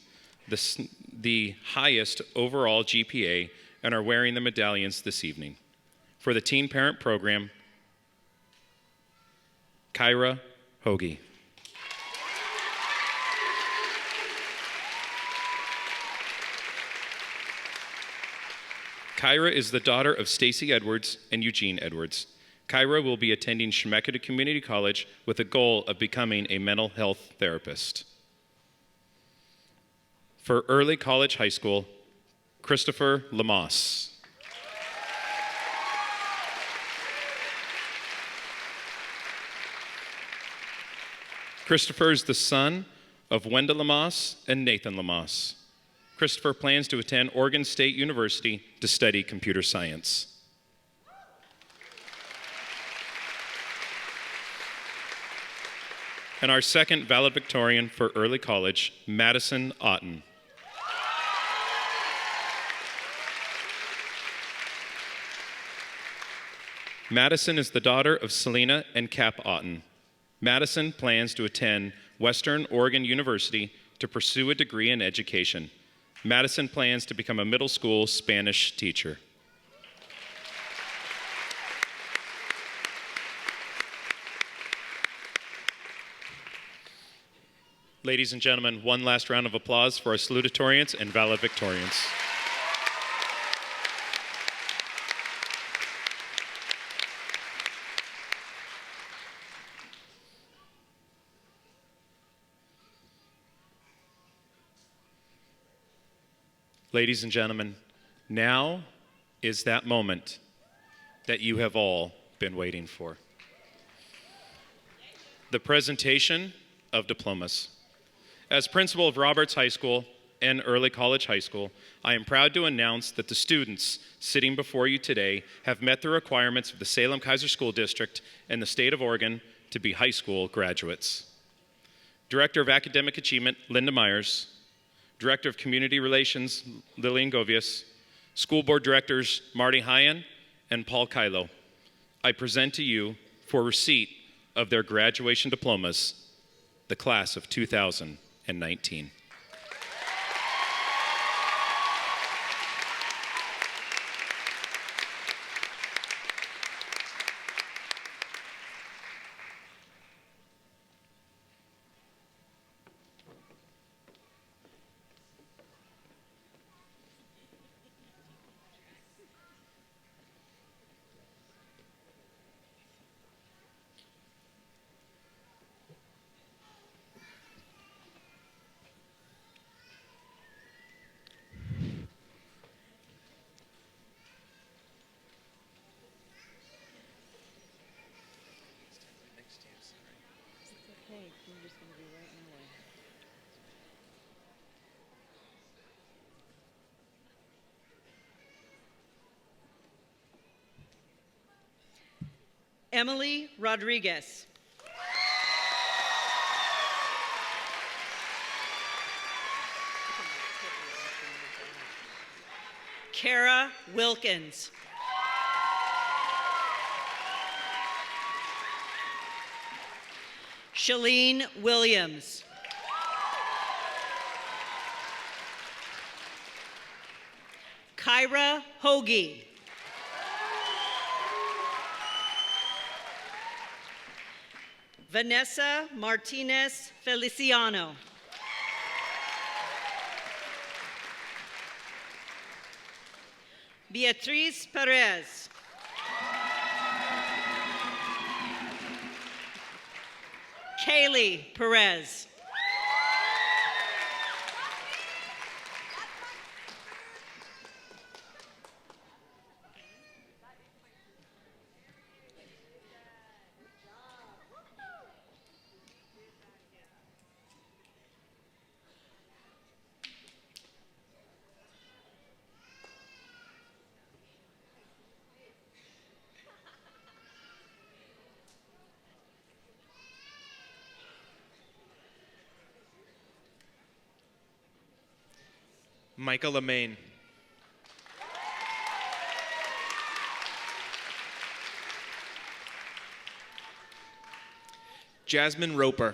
the highest overall GPA and are wearing the medallions this evening. For the Teen Parent Program, Kyra Hoagie. Kyra is the daughter of Stacy Edwards and Eugene Edwards. Kyra will be attending Chemeketa Community College with the goal of becoming a mental health therapist. For Early College High School, Christopher Lamas. Christopher is the son of Wenda Lamas and Nathan Lamas. Christopher plans to attend Oregon State University to study computer science. And our second valedictorian for Early College, Madison Otten. Madison is the daughter of Selena and Cap Otten. Madison plans to attend Western Oregon University to pursue a degree in education. Madison plans to become a middle school Spanish teacher. Ladies and gentlemen, one last round of applause for our salutatorians and valedictorians. Ladies and gentlemen, now is that moment that you have all been waiting for. The presentation of diplomas. As principal of Roberts High School and Early College High School, I am proud to announce that the students sitting before you today have met the requirements of the Salem-Keizer School District and the state of Oregon to be high school graduates. Director of Academic Achievement, Linda Myers. Director of Community Relations, Lillian Govius. School Board Directors, Marty Hyan and Paul Kylo. I present to you for receipt of their graduation diplomas, the class of 2019. Emily Rodriguez. Kara Wilkins. Shalene Williams. Kyra Hoagie. Vanessa Martinez Feliciano. Beatriz Perez. Kaylee Perez. Michael Lemaine. Jasmine Roper.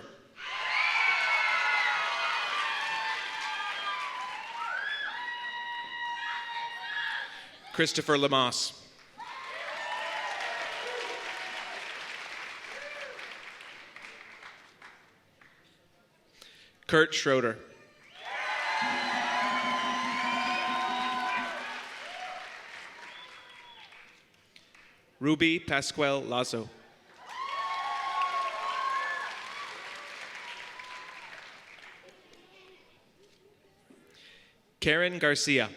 Christopher Lamas. Kurt Schroeder. Ruby Pascual Lazo. Karen Garcia.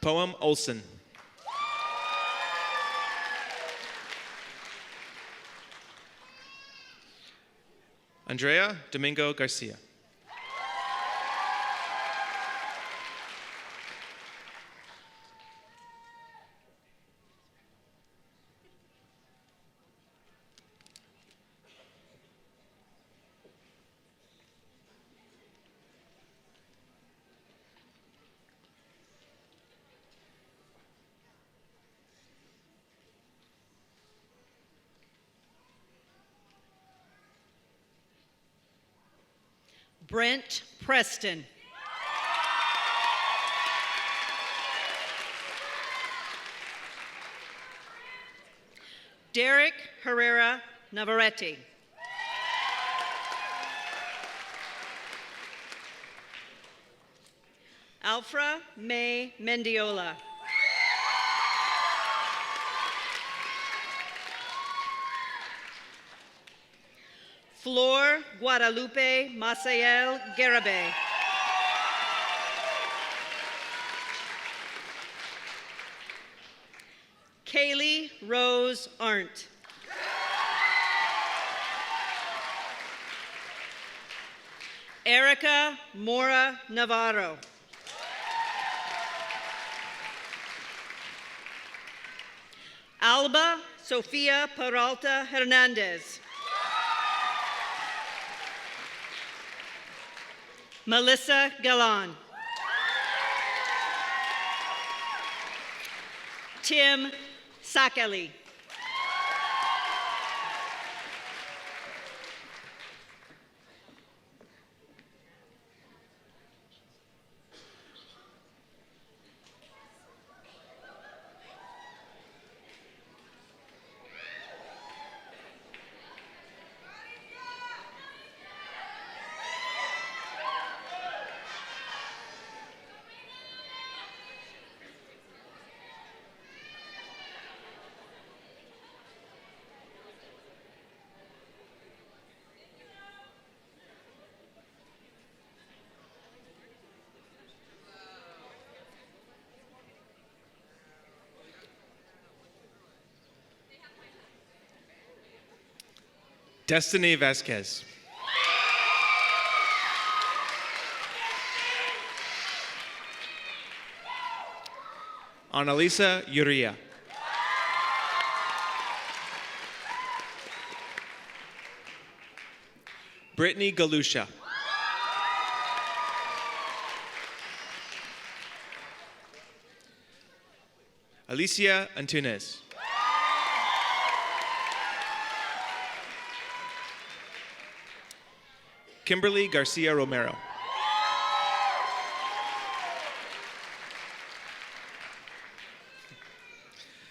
Poem Olson. Andrea Domingo Garcia. Brent Preston. Derek Herrera Navarrete. Alfra May Mendiola. Flor Guadalupe Maciel Garabay. Kaylee Rose Arndt. Erica Mora Navarro. Alba Sofia Peralta Hernandez. Melissa Galan. Tim Sakeli. Destiny Vasquez. Annalisa Uria. Brittany Galusha. Alicia Antunes. Kimberly Garcia Romero.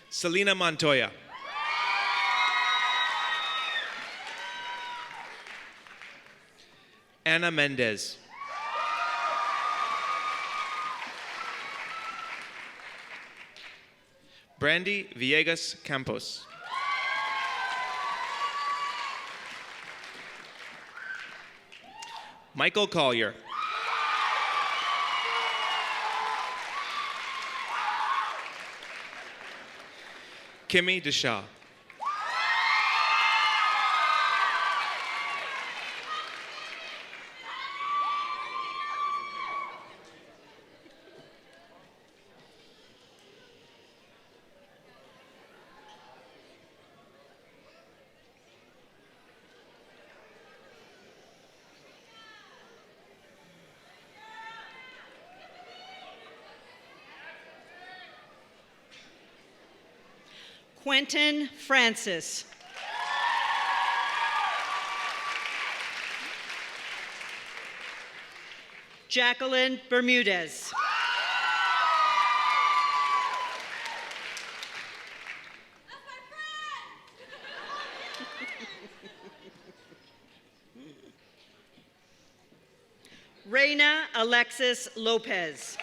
Selena Montoya. Anna Mendez. Brandy Villegas Campos. Michael Collier. Kimmy Deshaw. Quentin Francis. Jacqueline Bermudez. Reina Alexis Lopez.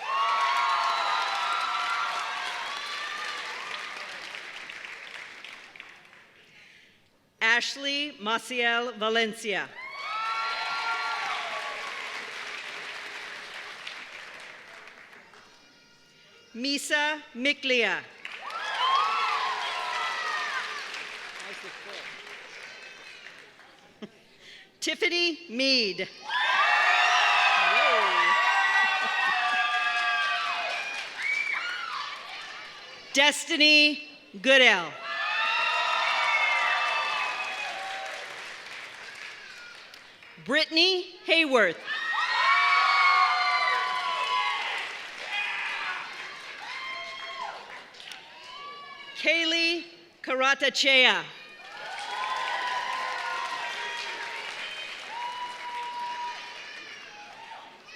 Ashley Maciel Valencia. Misa Miklia. Tiffany Mead. Destiny Goodell. Brittany Hayworth. Kaylee Karatachea.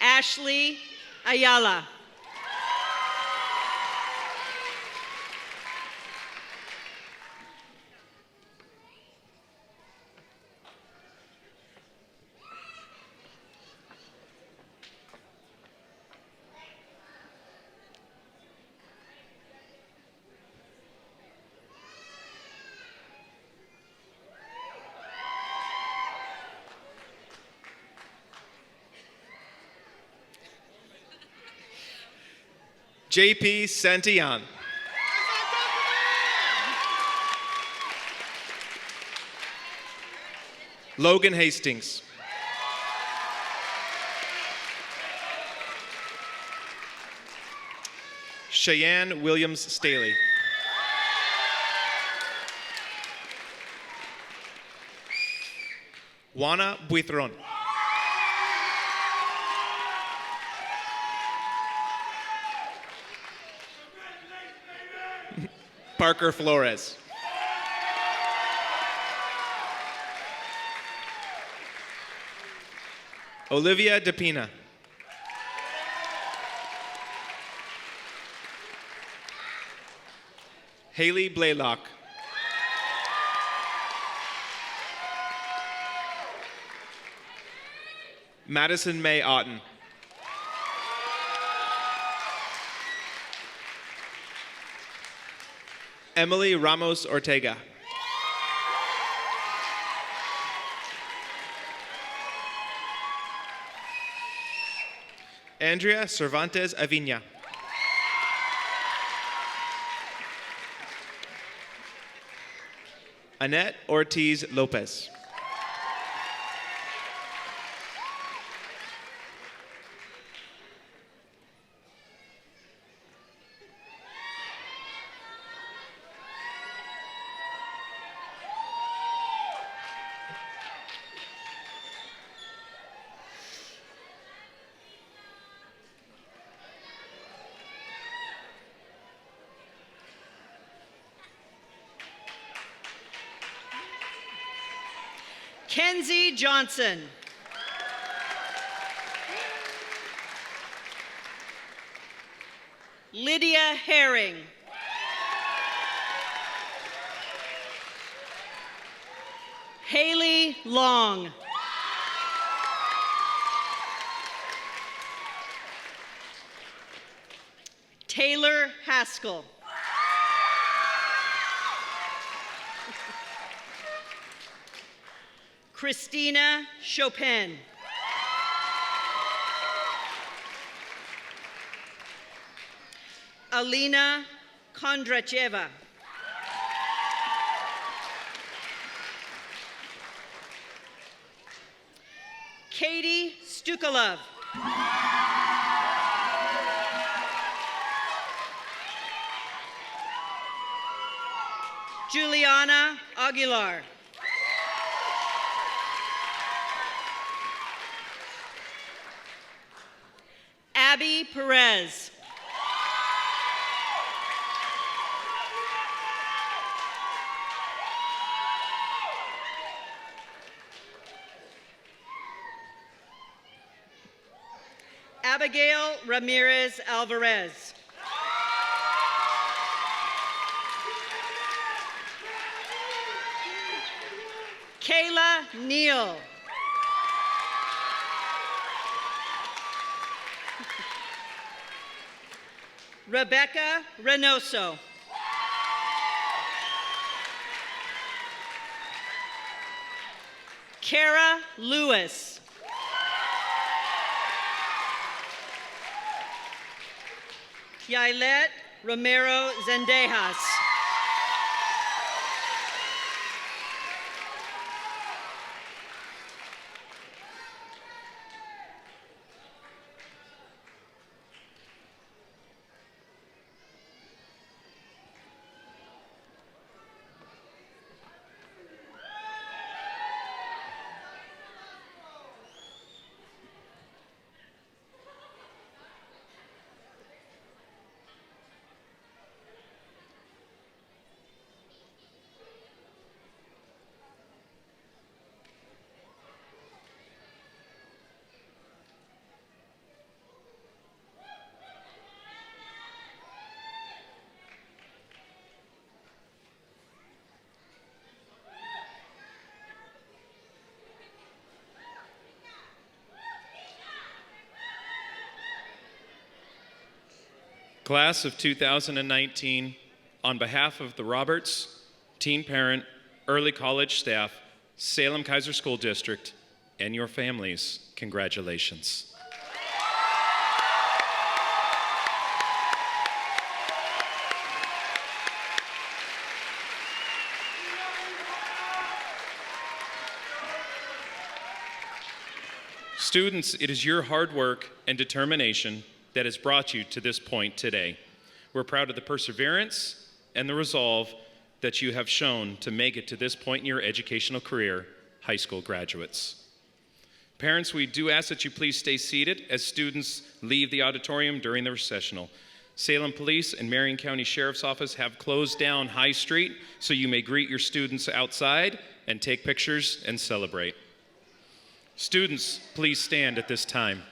Ashley Ayala. JP Santillan. Logan Hastings. Cheyenne Williams Staley. Juana Buitron. Parker Flores. Olivia DePina. Haley Blaylock. Madison May Otten. Emily Ramos Ortega. Andrea Cervantes Aviña. Annette Ortiz Lopez. Kenzie Johnson. Lydia Herring. Haley Long. Taylor Haskell. Christina Chopin. Alina Kondracheva. Katie Stukalov. Juliana Aguilar. Abby Perez. Abigail Ramirez Alvarez. Kayla Neal. Rebecca Reynoso. Kara Lewis. Yailet Romero Zendejas. Class of 2019, on behalf of the Roberts, teen parent, early college staff, Salem Keizer School District, and your families, congratulations. Students, it is your hard work and determination that has brought you to this point today. We're proud of the perseverance and the resolve that you have shown to make it to this point in your educational career, high school graduates. Parents, we do ask that you please stay seated as students leave the auditorium during the recessional. Salem Police and Marion County Sheriff's Office have closed down High Street, so you may greet your students outside and take pictures and celebrate. Students, please stand at this time.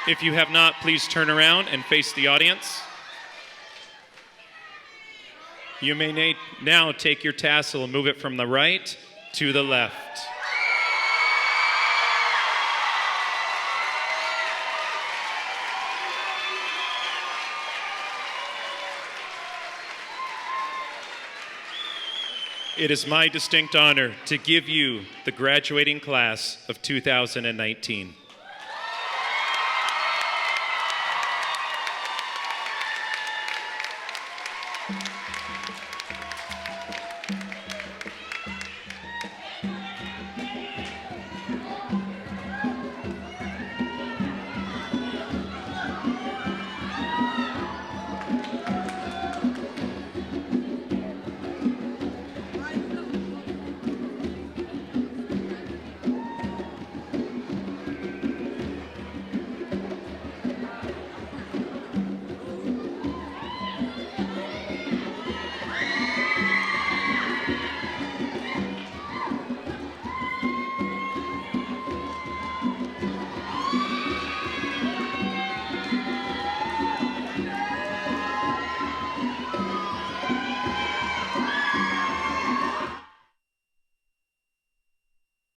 If you have not, please turn around and face the audience. You may now take your tassel and move it from the right to the left. It is my distinct honor to give you the graduating class of 2019.